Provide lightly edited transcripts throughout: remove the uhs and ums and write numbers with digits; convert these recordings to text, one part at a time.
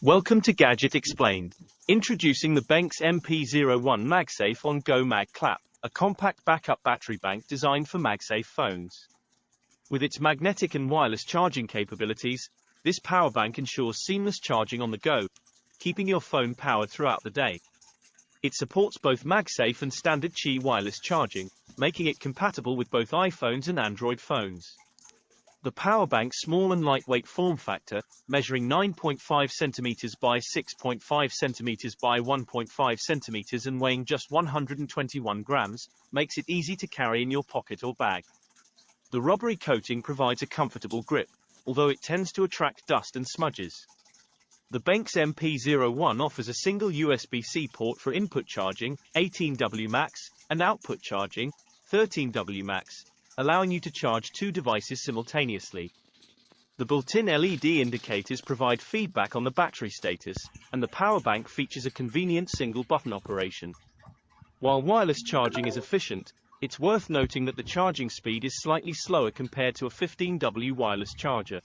Welcome to Gadget Explained. Introducing the BENKS MP01 MagSafe on Go MagClap, a compact backup battery bank designed for MagSafe phones. With its magnetic and wireless charging capabilities, this power bank ensures seamless charging on the go, keeping your phone powered throughout the day. It supports both MagSafe and standard Qi wireless charging, making it compatible with both iPhones and Android phones. The power bank's small and lightweight form factor, measuring 9.5 cm by 6.5 cm by 1.5 cm and weighing just 121 grams, makes it easy to carry in your pocket or bag. The rubbery coating provides a comfortable grip, although it tends to attract dust and smudges. The BENKS MP01 offers a single USB-C port for input charging, 18W max, and output charging, 13W max, allowing you to charge two devices simultaneously. The built-in LED indicators provide feedback on the battery status, and the power bank features a convenient single-button operation. While wireless charging is efficient, it's worth noting that the charging speed is slightly slower compared to a 15W wireless charger.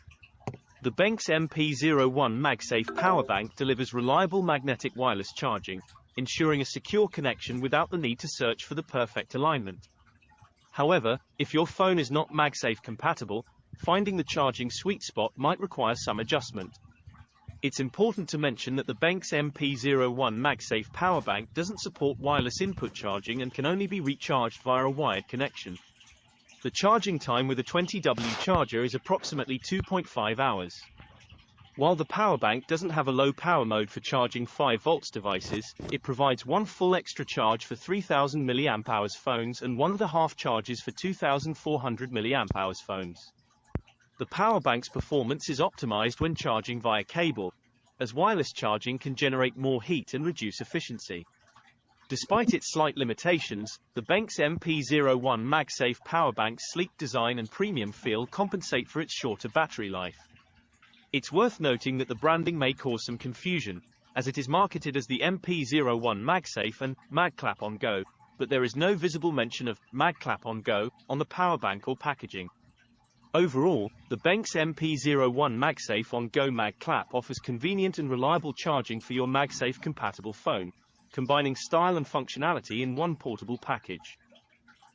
The BENKS MP01 MagSafe power bank delivers reliable magnetic wireless charging, ensuring a secure connection without the need to search for the perfect alignment. However, if your phone is not MagSafe compatible, finding the charging sweet spot might require some adjustment. It's important to mention that the BENKS MP01 MagSafe power bank doesn't support wireless input charging and can only be recharged via a wired connection. The charging time with a 20W charger is approximately 2.5 hours. While the power bank doesn't have a low power mode for charging 5V devices, it provides one full extra charge for 3000 mAh phones and 1.5 charges for 2400 mAh phones. The power bank's performance is optimized when charging via cable, as wireless charging can generate more heat and reduce efficiency. Despite its slight limitations, the BENKS MP01 MagSafe power bank's sleek design and premium feel compensate for its shorter battery life. It's worth noting that the branding may cause some confusion, as it is marketed as the MP01 MagSafe and MagClap on Go, but there is no visible mention of MagClap on Go on the power bank or packaging. Overall, the BENKS MP01 MagSafe on Go MagClap offers convenient and reliable charging for your MagSafe-compatible phone, combining style and functionality in one portable package.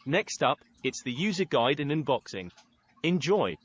Next up, it's the user guide and unboxing. Enjoy!